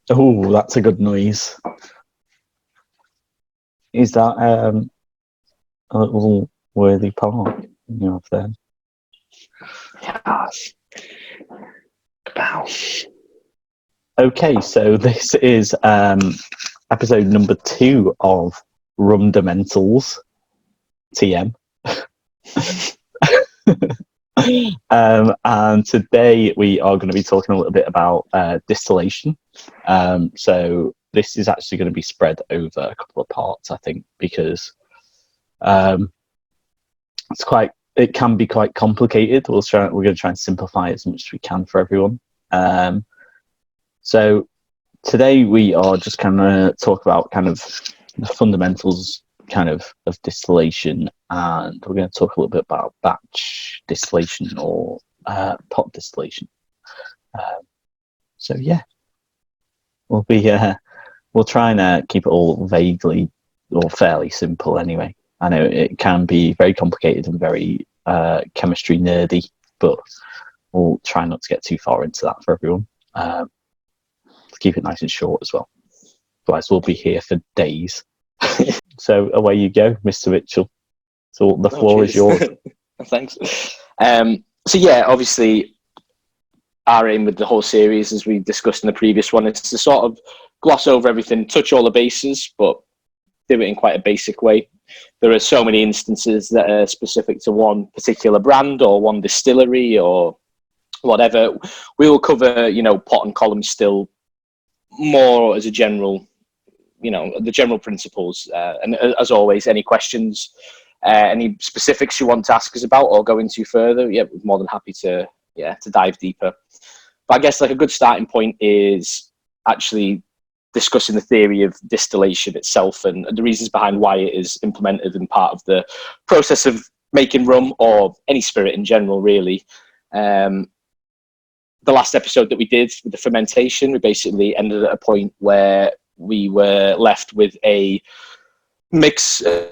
Oh, that's a good noise. Is that a little worthy part you have there? Yes. Wow. Okay, so this is episode number 2 of Rumdamentals, TM. And today we are going to be talking a little bit about distillation. So this is actually going to be spread over a couple of parts, I think, because it can be quite complicated. We're going to try and simplify it as much as we can for everyone. So today we are just kind of talk about kind of the fundamentals of distillation, and we're going to talk a little bit about batch distillation or pot distillation. So yeah, we'll try and keep it all vaguely or fairly simple anyway. I know it can be very complicated and very chemistry nerdy, but we'll try not to get too far into that for everyone. Keep it nice and short as well. Otherwise, we'll be here for days. So away you go, Mr. Mitchell. So the floor is yours. Thanks. So yeah, obviously, our aim with the whole series, as we discussed in the previous one, is to sort of gloss over everything, touch all the bases, but do it in quite a basic way. There are so many instances that are specific to one particular brand or one distillery or whatever. We will cover, pot and column still more as a general, the general principles. And as always, any questions, any specifics you want to ask us about or go into further, we're more than happy to dive deeper. But I guess like a good starting point is actually discussing the theory of distillation itself and the reasons behind why it is implemented in part of the process of making rum or any spirit in general, really. The last episode that we did with the fermentation, we basically ended at a point where we were left with a mix of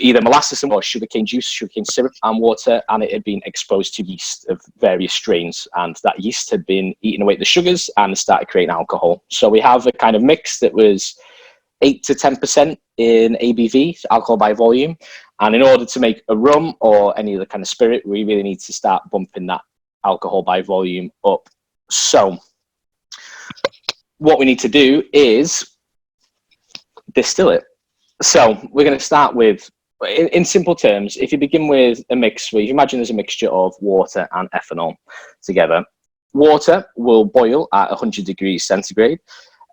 either molasses or sugarcane juice, sugarcane syrup and water, and it had been exposed to yeast of various strains, and that yeast had been eating away at the sugars and started creating alcohol. So we have a kind of mix that was 8 to 10% in ABV, alcohol by volume, and in order to make a rum or any other kind of spirit, we really need to start bumping that alcohol by volume up. So what we need to do is distill it. So we're going to start with, in simple terms, if you begin with a mix, where you imagine there's a mixture of water and ethanol together. Water will boil at 100 degrees centigrade.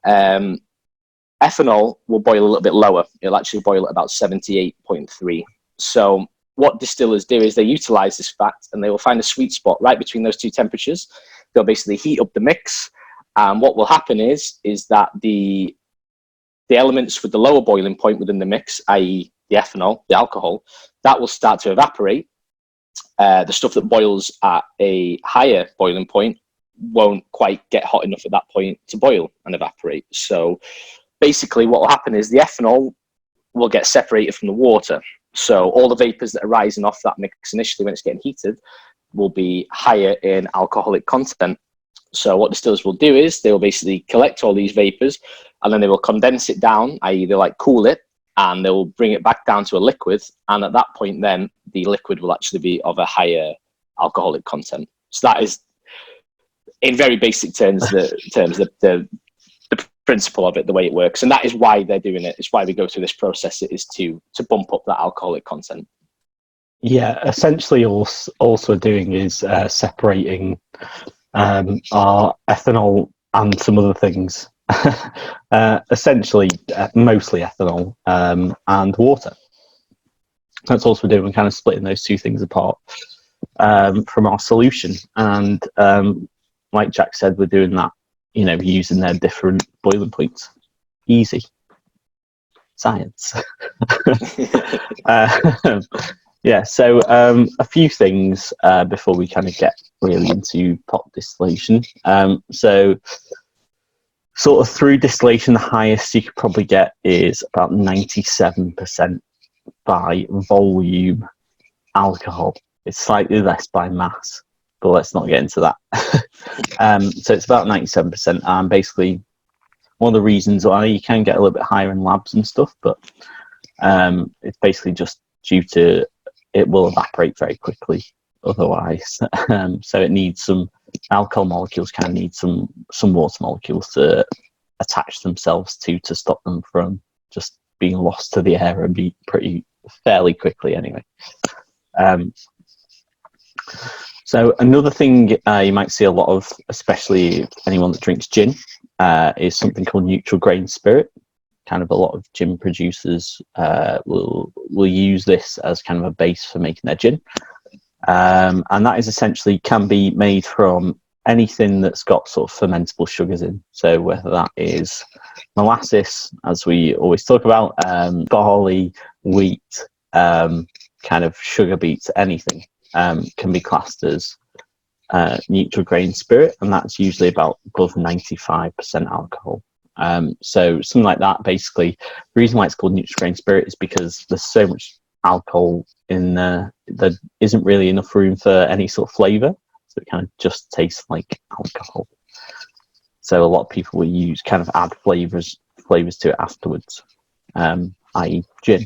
Ethanol will boil a little bit lower. It'll actually boil at about 78.3. So what distillers do is they utilize this fact and they will find a sweet spot right between those two temperatures. They'll basically heat up the mix. And what will happen is that the elements with the lower boiling point within the mix, i.e. the ethanol, the alcohol, that will start to evaporate. The stuff that boils at a higher boiling point won't quite get hot enough at that point to boil and evaporate. So basically what will happen is the ethanol will get separated from the water. So all the vapors that are rising off that mix initially when it's getting heated will be higher in alcoholic content. So what distillers will do is they will basically collect all these vapors and then they will condense it down, i.e. they'll cool it, and they will bring it back down to a liquid. And at that point then the liquid will actually be of a higher alcoholic content. So that is, in very basic terms, the principle of it, the way it works. And that is why they're doing it. It's why we go through this process. It is to bump up that alcoholic content. Yeah, essentially all we're doing is separating our ethanol and some other things. Essentially, mostly ethanol and water. That's all we're doing. We're kind of splitting those two things apart from our solution. And like Jack said, we're doing that, using their different boiling points. Easy. Science. Yeah, so a few things before we kind of get really into pot distillation. So sort of through distillation, the highest you could probably get is about 97% by volume alcohol. It's slightly less by mass, but let's not get into that. So it's about 97%, and basically one of the reasons why you can get a little bit higher in labs and stuff, but it's basically just due to it will evaporate very quickly otherwise. So it needs some alcohol molecules, kind of need some water molecules to attach themselves to stop them from just being lost to the air and be fairly quickly anyway. So another thing you might see a lot of, especially anyone that drinks gin, is something called neutral grain spirit. Kind of a lot of gin producers will use this as kind of a base for making their gin. And that is essentially can be made from anything that's got sort of fermentable sugars in. So whether that is molasses, as we always talk about, barley, wheat, kind of sugar beets, anything can be classed as neutral grain spirit, and that's usually about above 95% alcohol. So something like that, basically, the reason why it's called neutral grain spirit is because there's so much alcohol in there isn't really enough room for any sort of flavour, so it kind of just tastes like alcohol. So a lot of people will use kind of add flavours to it afterwards, i.e. gin.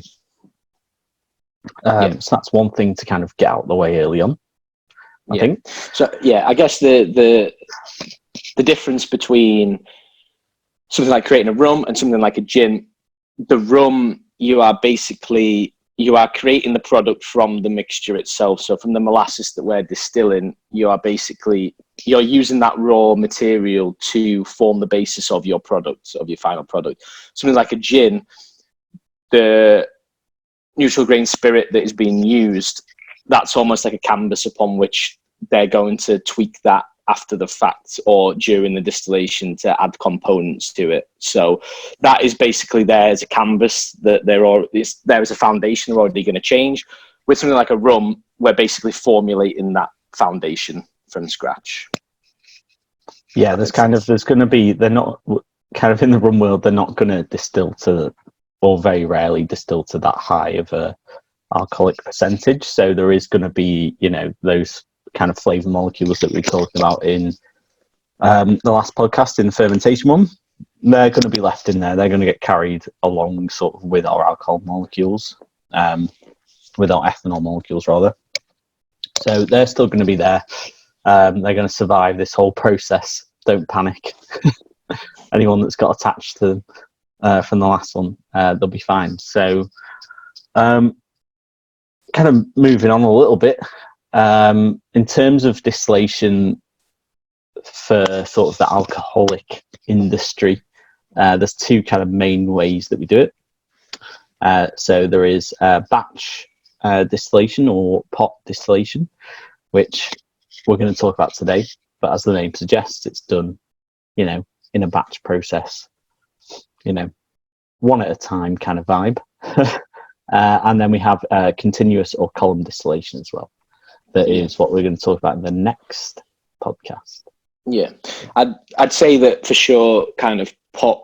So that's one thing to kind of get out of the way early on, I think. So yeah, I guess the difference between something like creating a rum and something like a gin, the rum, you are creating the product from the mixture itself. So from the molasses that we're distilling, you're using that raw material to form the basis of your product, of your final product. Something like a gin, the neutral grain spirit that is being used, that's almost like a canvas upon which they're going to tweak that after the fact or during the distillation to add components to it. So that is basically there as a canvas that there is a foundation they're already going to change. With something like a rum, we're basically formulating that foundation from scratch. Yeah, there's going to be, they're not kind of in the rum world, they're not going to distill to, or very rarely distill to that high of a alcoholic percentage. So there is going to be, those kind of flavour molecules that we talked about in the last podcast, in the fermentation one. They're going to be left in there. They're going to get carried along sort of with our alcohol molecules, with our ethanol molecules rather. So they're still going to be there. They're going to survive this whole process. Don't panic. Anyone that's got attached to them from the last one, they'll be fine. So kind of moving on a little bit, in terms of distillation for sort of the alcoholic industry, there's two kind of main ways that we do it. So there is batch distillation or pot distillation, which we're going to talk about today. But as the name suggests, it's done, in a batch process, one at a time kind of vibe. And then we have continuous or column distillation as well. That is what we're going to talk about in the next podcast. Yeah, I'd say that for sure kind of pot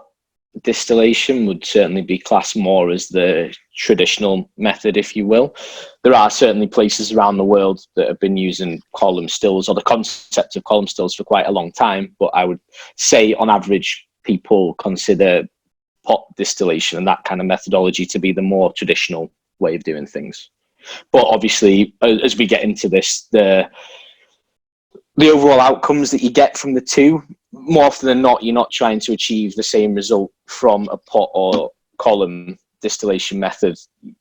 distillation would certainly be classed more as the traditional method, if you will. There are certainly places around the world that have been using column stills or the concept of column stills for quite a long time, but I would say on average people consider pot distillation and that kind of methodology to be the more traditional way of doing things. But obviously, as we get into this, the overall outcomes that you get from the two, more often than not, you're not trying to achieve the same result from a pot or column distillation method.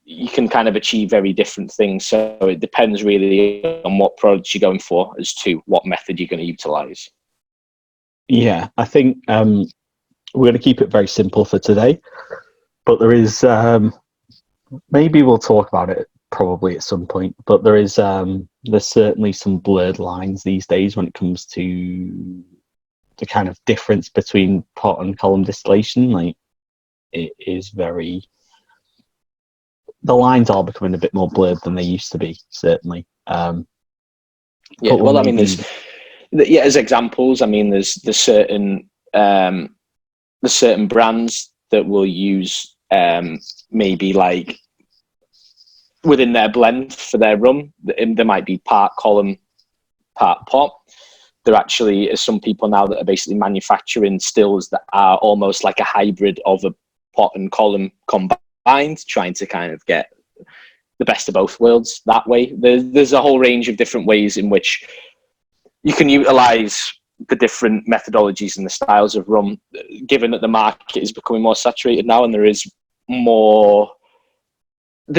You can kind of achieve very different things. So it depends really on what products you're going for as to what method you're going to utilize. Yeah, I think we're going to keep it very simple for today, but there is, maybe we'll talk about it probably at some point, but there's certainly some blurred lines these days when it comes to the kind of difference between pot and column distillation. Like, it is very, the lines are becoming a bit more blurred than they used to be, certainly. Yeah, well, I mean, as examples, I mean, there's certain brands that will use maybe like within their blend for their rum, there might be part column part pot. There actually is some people now that are basically manufacturing stills that are almost like a hybrid of a pot and column combined, trying to kind of get the best of both worlds that way. There's a whole range of different ways in which you can utilize the different methodologies and the styles of rum, given that the market is becoming more saturated now and there's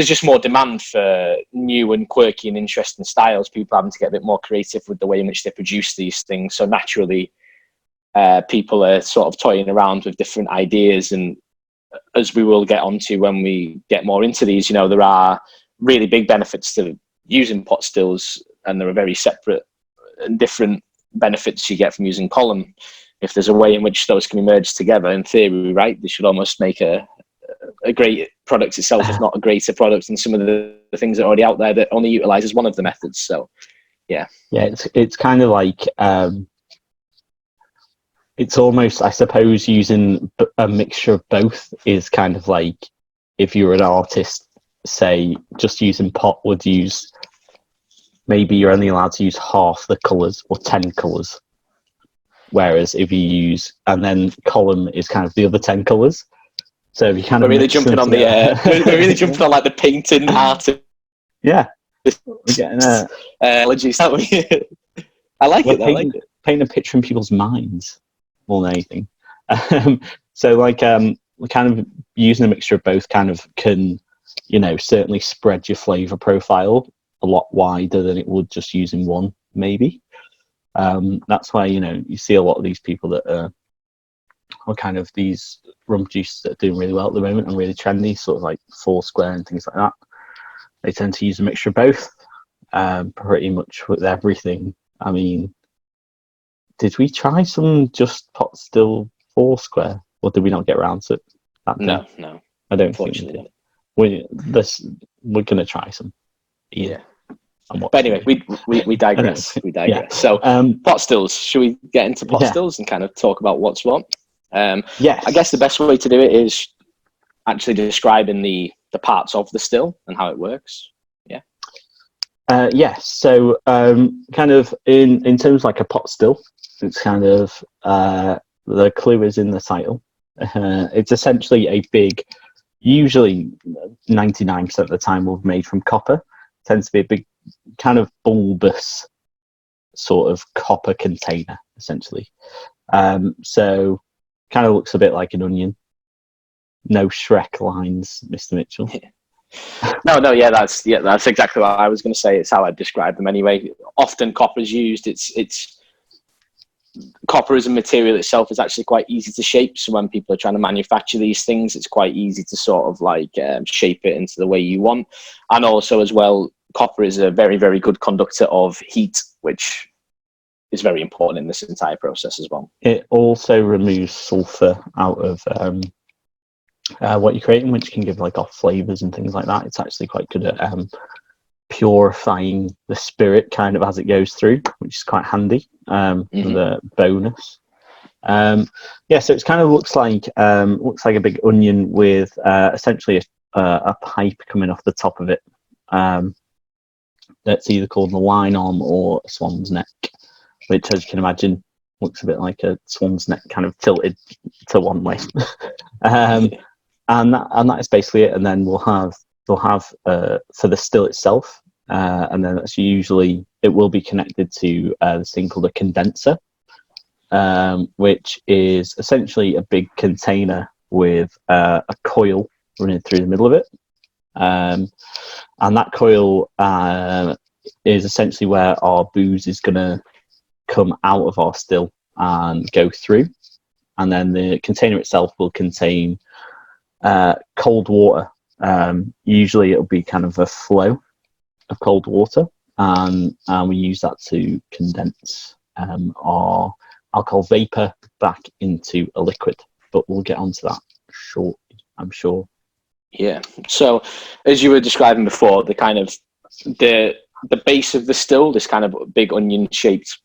just more demand for new and quirky and interesting styles. People having to get a bit more creative with the way in which they produce these things. So naturally, people are sort of toying around with different ideas. And as we will get onto when we get more into these, there are really big benefits to using pot stills, and there are very separate and different benefits you get from using column. If there's a way in which those can be merged together, in theory, right, they should almost make a great product itself, if not a greater product than some of the things that are already out there that only utilizes one of the methods. So yeah, it's kind of like it's almost, I suppose, using a mixture of both is kind of like if you're an artist, say, just using pot would use, maybe you're only allowed to use half the colours or 10 colours, whereas if you use, and then column is kind of the other 10 colours. So if you kind we're really jumping on we're really jumping on like the painting art. Yeah, we're getting allergies, aren't we? I like it. Paint a picture in people's minds more than anything. So like kind of using a mixture of both kind of can, certainly spread your flavour profile a lot wider than it would just using one, maybe. That's why, you see a lot of these people that are kind of these rum juices that are doing really well at the moment and really trendy, sort of like Foursquare and things like that. They tend to use a mixture of both, pretty much with everything. I mean, did we try some just pot still Foursquare, or did we not get around to it? No, I don't think we did. We're going to try some. Yeah. But anyway, we digress. We digress. Yeah. So pot stills. Should we get into pot stills and kind of talk about what's what? Yes. I guess the best way to do it is actually describing the parts of the still and how it works. Yeah. Yes. So kind of in terms of like a pot still, it's kind of the clue is in the title. It's essentially a big, usually 99% of the time will be made from copper. It tends to be a big kind of bulbous sort of copper container, essentially. So kind of looks a bit like an onion. No Shrek lines, Mr. Mitchell. No, yeah, that's exactly what I was going to say. It's how I describe them anyway. Often copper is used. It's copper as a material itself is actually quite easy to shape. So when people are trying to manufacture these things, it's quite easy to sort of like shape it into the way you want. And also as well, copper is a very, very good conductor of heat, which is very important in this entire process as well. It also removes sulfur out of what you're creating, which can give like off flavors and things like that. It's actually quite good at purifying the spirit kind of as it goes through, which is quite handy. The bonus. So it kind of looks like a big onion with essentially a pipe coming off the top of it. That's either called the line arm or a swan's neck, which, as you can imagine, looks a bit like a swan's neck kind of tilted to one way. And that is basically it. And then they'll have for the still itself, and then that's usually, it will be connected to this thing called a condenser, which is essentially a big container with a coil running through the middle of it. And that coil is essentially where our booze is going to come out of our still and go through. And then the container itself will contain cold water. Usually it'll be kind of a flow of cold water, and we use that to condense our alcohol vapor back into a liquid. But we'll get onto that shortly, I'm sure. Yeah. So as you were describing before, the kind of the base of the still, this kind of big onion shaped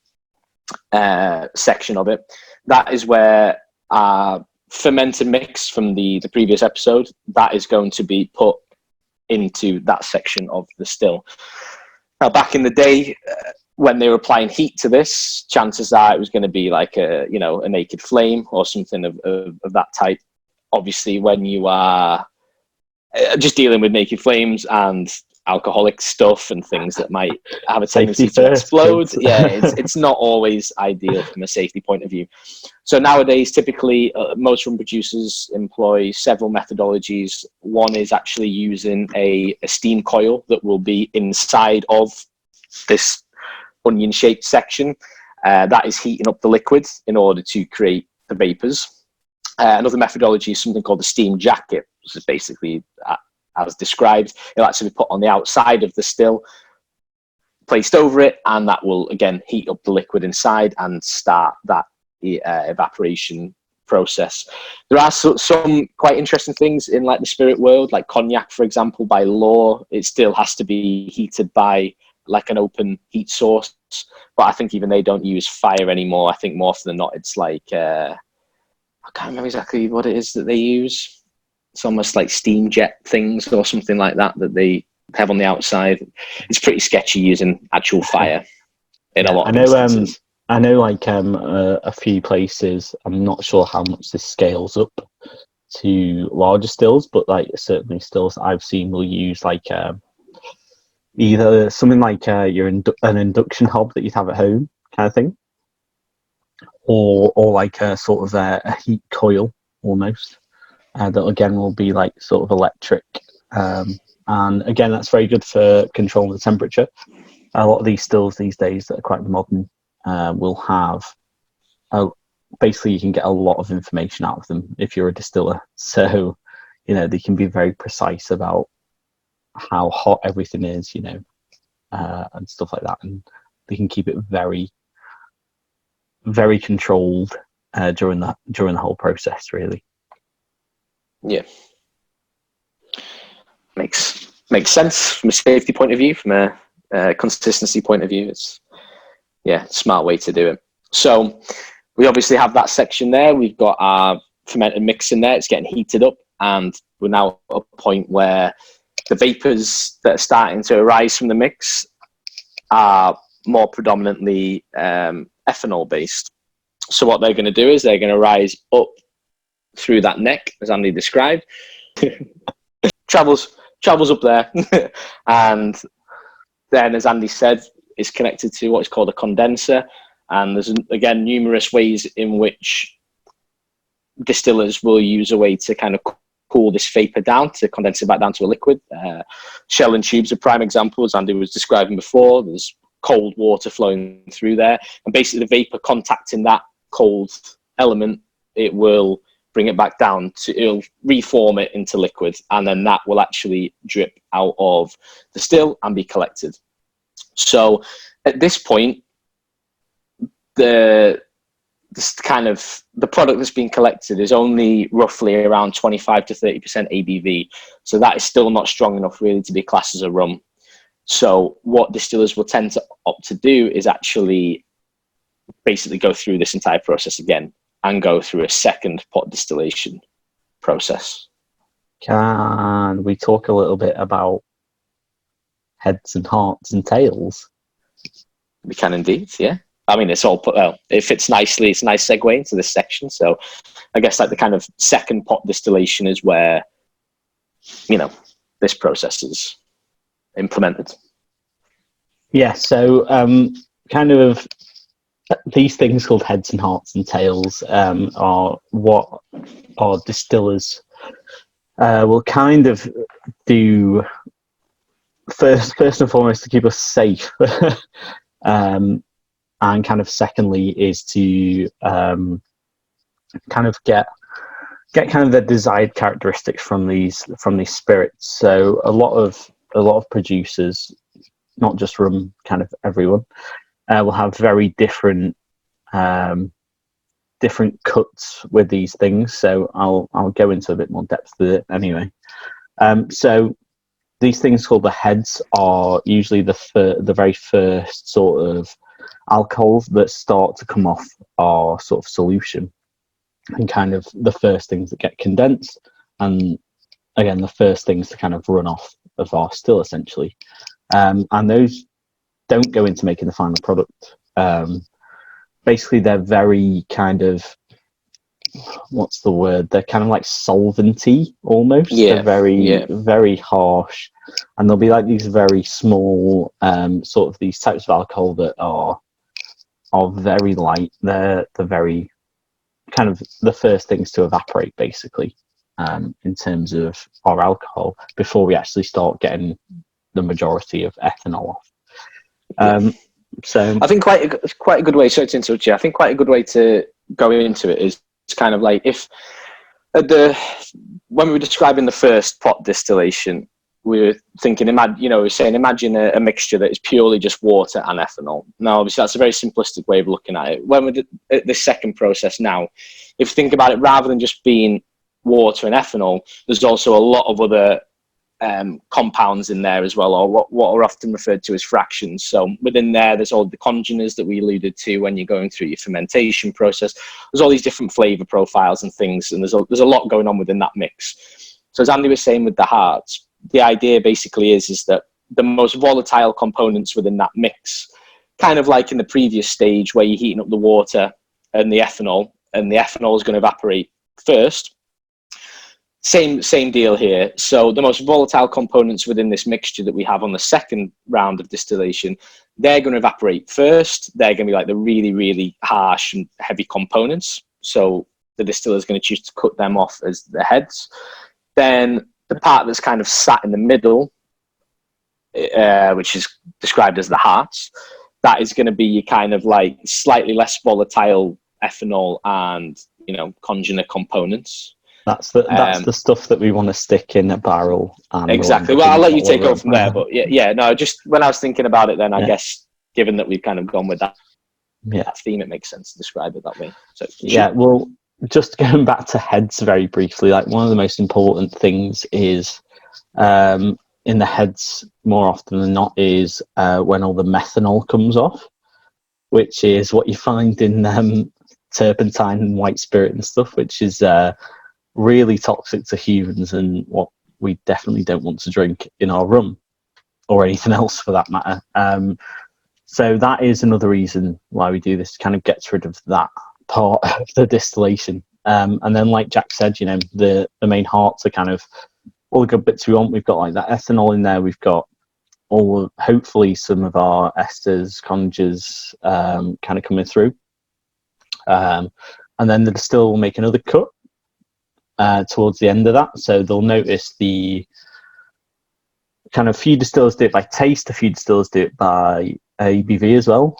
section of it, that is where our fermented mix from the previous episode, that is going to be put into that section of the still. Now, back in the day, when they were applying heat to this, chances are it was going to be like a naked flame or something of that type. Obviously, when you are just dealing with naked flames and alcoholic stuff and things that might have a tendency to explode, it's not always ideal from a safety point of view. So nowadays, typically, most rum producers employ several methodologies. One is actually using a steam coil that will be inside of this onion-shaped section. That is heating up the liquid in order to create the vapors. Another methodology is something called the steam jacket, which is basically, as described, it'll actually be put on the outside of the still, placed over it, and that will, again, heat up the liquid inside and start that evaporation process. There are some quite interesting things in like the spirit world, like cognac, for example. By law, it still has to be heated by like an open heat source, but I think even they don't use fire anymore. I think more often than not it's like I can't remember exactly what it is that they use. It's almost like steam jet things or something like that they have on the outside. It's pretty sketchy using actual fire in a lot of instances. I know like a few places, I'm not sure how much this scales up to larger stills, but like certainly stills I've seen will use like either something like an induction hob that you'd have at home kind of thing, or like a sort of a heat coil almost, that again will be like sort of electric, and again that's very good for controlling the temperature. A lot of these stills these days that are quite modern will have basically you can get a lot of information out of them if you're a distiller, so they can be very precise about how hot everything is, and stuff like that, and they can keep it very, very controlled during the whole process, really. Yeah, makes sense from a safety point of view, from a consistency point of view. It's smart way to do it. So we obviously have that section there. We've got our fermented mix in there. It's getting heated up, and we're now at a point where the vapors that are starting to arise from the mix are more predominantly ethanol based. So what they're going to do is they're going to rise up through that neck, as Andy described, travels up there, and then, as Andy said, is connected to what is called a condenser. And there's again numerous ways in which distillers will use a way to kind of cool this vapor down, to condense it back down to a liquid. Shell and tubes are prime examples. Andy was describing before. There's cold water flowing through there, and basically the vapor contacting that cold element, it will bring it back down it'll reform it into liquid, and then that will actually drip out of the still and be collected. So at this point, the product that's being collected is only roughly around 25 to 30% ABV. So that is still not strong enough really to be classed as a rum. So what distillers will tend to opt to do is actually basically go through this entire process again and go through a second pot distillation process. Can we talk a little bit about heads and hearts and tails? We can indeed, yeah. I mean, it fits nicely. It's a nice segue into this section. So I guess like the kind of second pot distillation is where, this process is implemented. Yeah, so kind of these things called heads and hearts and tails are what our distillers will kind of do first and foremost to keep us safe. And kind of secondly is to kind of get kind of the desired characteristics from these spirits. So a lot of producers, not just rum, kind of everyone, will have very different cuts with these things. So I'll go into a bit more depth with it anyway. So these things called the heads are usually the very first sort of alcohols that start to come off our sort of solution, and kind of the first things that get condensed, and again the first things to kind of run off of our still essentially. And those don't go into making the final product. Basically, they're very kind of, what's the word? They're kind of like solventy almost. Yeah, They're very, yeah. very harsh, and they'll be like these very small, sort of these types of alcohol that are very light. They're very kind of the first things to evaporate, basically, in terms of our alcohol before we actually start getting the majority of ethanol off. So I think quite a good way. Sorry to interrupt you. I think quite a good way to go into it is kind of like if when we were describing the first pot distillation, we were thinking, imagine a mixture that is purely just water and ethanol. Now, obviously, that's a very simplistic way of looking at it. When we're at this second process now, if you think about it, rather than just being water and ethanol, there's also a lot of other compounds in there as well, or what are often referred to as fractions. So within there's all the congeners that we alluded to when you're going through your fermentation process. There's all these different flavor profiles and things, and there's a lot going on within that mix. So as Andy was saying with the hearts, the idea basically is that the most volatile components within that mix, kind of like in the previous stage where you're heating up the water and the ethanol is going to evaporate first. Same deal here. So the most volatile components within this mixture that we have on the second round of distillation, they're going to evaporate first. They're going to be like the really, really harsh and heavy components. So the distiller is going to choose to cut them off as the heads. Then the part that's kind of sat in the middle, which is described as the hearts, that is going to be your kind of like slightly less volatile ethanol and, congener components. That's the stuff that we want to stick in a barrel. And exactly. Well, I'll let you take over from there. But no, just when I was thinking about it, then I guess given that we've kind of gone with that theme, it makes sense to describe it that way. So well, just going back to heads very briefly, like one of the most important things is in the heads more often than not is when all the methanol comes off, which is what you find in turpentine and white spirit and stuff, which is really toxic to humans and what we definitely don't want to drink in our rum or anything else for that matter. So that is another reason why we do this, kind of gets rid of that part of the distillation. And then like Jack said, the main hearts are kind of all the good bits we want. We've got like that ethanol in there. We've got hopefully some of our esters, congeners kind of coming through. And then the distiller will make another cut towards the end of that. So they'll notice the kind of few distillers do it by taste, a few distillers do it by ABV as well.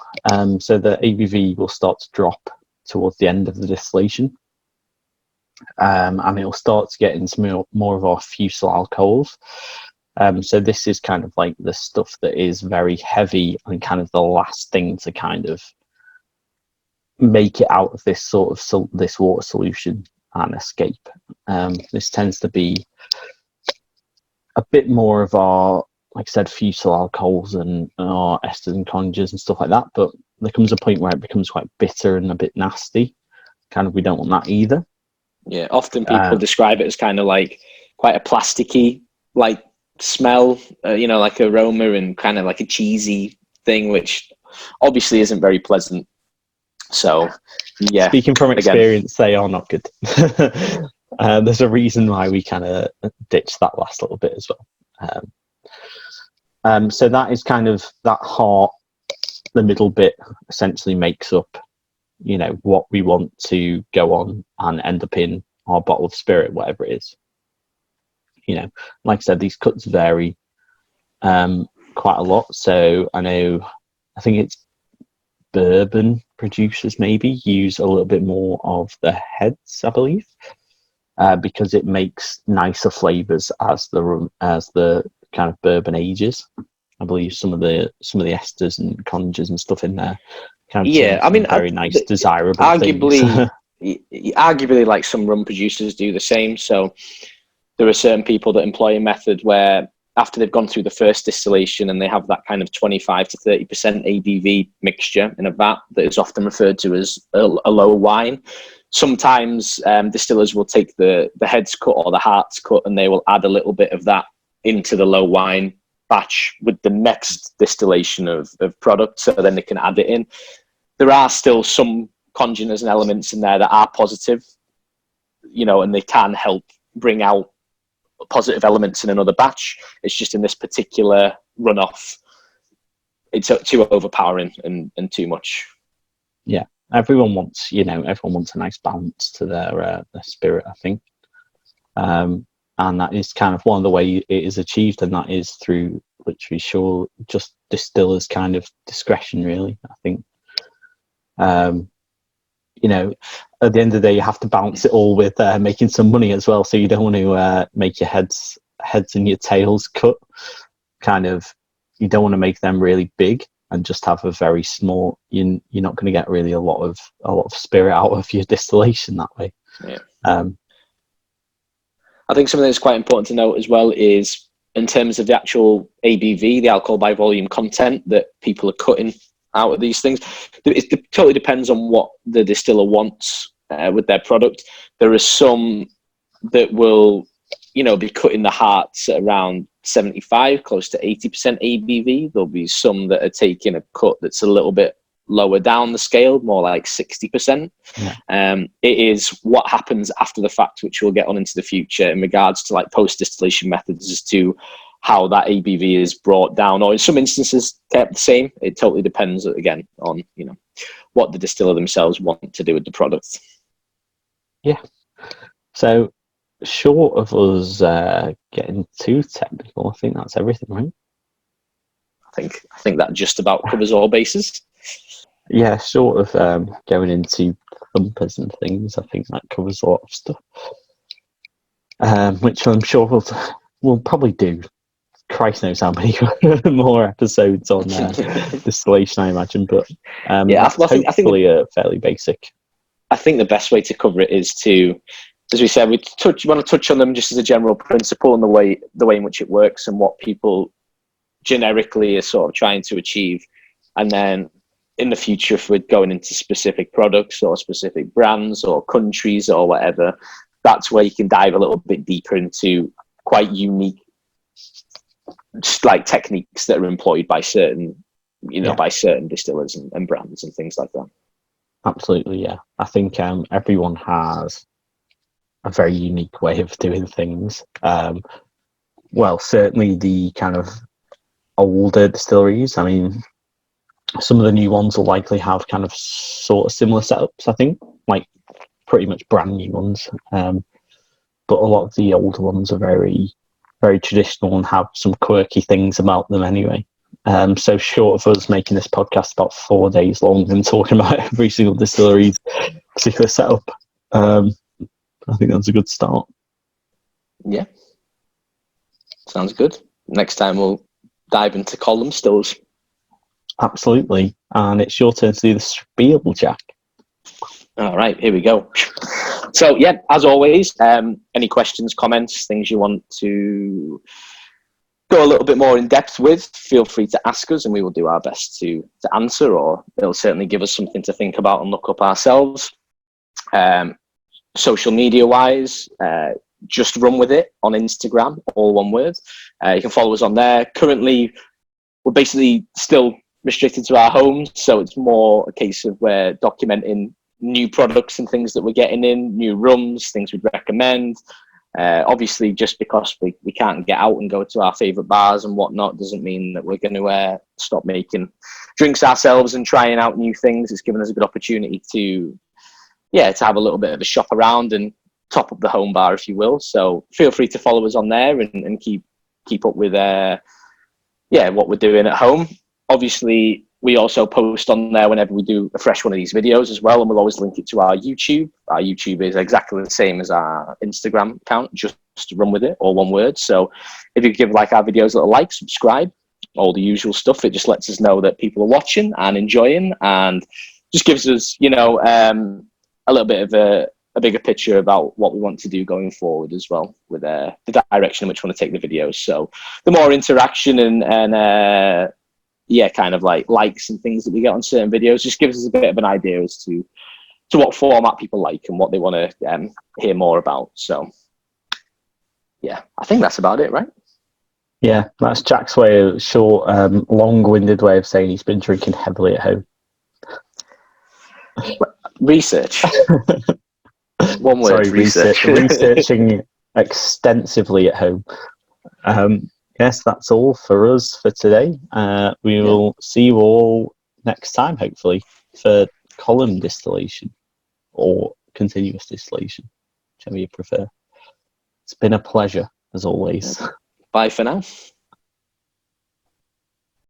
So the ABV will start to drop towards the end of the distillation. And it will start to get into more of our fusel alcohols. So this is kind of like the stuff that is very heavy and kind of the last thing to kind of make it out of this sort of this water solution and escape. This tends to be a bit more of our, like I said, fusel alcohols and our esters and congeners and stuff like that, but there comes a point where it becomes quite bitter and a bit nasty. Kind of, we don't want that either. Yeah, often people describe it as kind of like quite a plasticky like smell, like aroma and kind of like a cheesy thing, which obviously isn't very pleasant. So, yeah. Speaking from experience, they are not good. There's a reason why we kind of ditch that last little bit as well. So that is kind of that heart, the middle bit essentially makes up, what we want to go on and end up in our bottle of spirit, whatever it is. Like I said, these cuts vary quite a lot. So I think it's bourbon producers maybe use a little bit more of the heads, I believe, because it makes nicer flavors as the kind of bourbon ages. I believe some of the esters and congeners and stuff in there kind of very nice, desirable arguably arguably like some rum producers do the same. So there are certain people that employ a method where after they've gone through the first distillation and they have that kind of 25 to 30% ABV mixture in a vat that is often referred to as a low wine. Sometimes distillers will take the heads cut or the hearts cut and they will add a little bit of that into the low wine batch with the next distillation of product, so then they can add it in. There are still some congeners and elements in there that are positive, and they can help bring out positive elements in another batch. It's just in this particular runoff, it's too overpowering and too much. Yeah, everyone wants a nice balance to their spirit, I think, and that is kind of one of the way it is achieved, and that is through literally just distillers' kind of discretion, really. I think, at the end of the day, you have to balance it all with making some money as well. So you don't want to make your heads and your tails cut. Kind of, you don't want to make them really big and just have a very small. You're not going to get really a lot of spirit out of your distillation that way. Yeah. I think something that's quite important to note as well is in terms of the actual ABV, the alcohol by volume content that people are cutting out of these things. It totally depends on what the distiller wants with their product. There are some that will, be cutting the hearts at around 75, close to 80% ABV. There'll be some that are taking a cut that's a little bit lower down the scale, more like 60%. Yeah. It is what happens after the fact, which we'll get on into the future in regards to like post-distillation methods as to how that ABV is brought down, or in some instances kept the same. It totally depends, again, on what the distiller themselves want to do with the product. Yeah. So, short of us getting too technical, I think that's everything, right? I think that just about covers all bases. Yeah, short of going into thumpers and things, I think that covers a lot of stuff, which I'm sure we'll probably do. Christ knows how many more episodes on distillation, I imagine, but that's hopefully fairly basic. I think the best way to cover it is to, as we said, we want to touch on them just as a general principle and the way in which it works and what people generically are sort of trying to achieve. And then in the future, if we're going into specific products or specific brands or countries or whatever, that's where you can dive a little bit deeper into quite unique like techniques that are employed by certain distillers and brands and things like that. Absolutely, yeah. I think everyone has a very unique way of doing things. Well, certainly the kind of older distilleries. I mean, some of the new ones will likely have kind of sort of similar setups, I think, like pretty much brand new ones. But a lot of the older ones are very, very traditional and have some quirky things about them anyway. So short of us making this podcast about 4 days long and talking about every single distillery's particular setup, I think that's a good start. Yeah. Sounds good. Next time we'll dive into column stills. Absolutely. And it's your turn to do the spiel, Jack. All right, here we go. So, yeah, as always, any questions, comments, things you want to go a little bit more in depth with, feel free to ask us and we will do our best to answer, or it'll certainly give us something to think about and look up ourselves. Social media wise, just run with it on Instagram, all one word. You can follow us on there. Currently, we're basically still restricted to our homes, so it's more a case of we're documenting new products and things that we're getting in, new rums, things we'd recommend. Obviously, just because we can't get out and go to our favourite bars and whatnot doesn't mean that we're going to stop making drinks ourselves and trying out new things. It's given us a good opportunity to have a little bit of a shop around and top up the home bar, if you will. So feel free to follow us on there and keep up with what we're doing at home. Obviously, we also post on there whenever we do a fresh one of these videos as well, and we'll always link it to our YouTube. Our YouTube is exactly the same as our Instagram account, just to run with it, all one word. So if you give like our videos a little like, subscribe, all the usual stuff, it just lets us know that people are watching and enjoying, and just gives us, a little bit of a bigger picture about what we want to do going forward as well, with the direction in which we want to take the videos. So the more interaction and kind of like likes and things that we get on certain videos just gives us a bit of an idea as to what format people like and what they want to hear more about. So yeah, I think that's about it, right? Yeah, that's Jack's way, short, long-winded way of saying he's been drinking heavily at home. Research. One word, Sorry, research. researching extensively at home. Yes, that's all for us for today. We will see you all next time, hopefully, for column distillation or continuous distillation, whichever you prefer. It's been a pleasure, as always. Bye for now.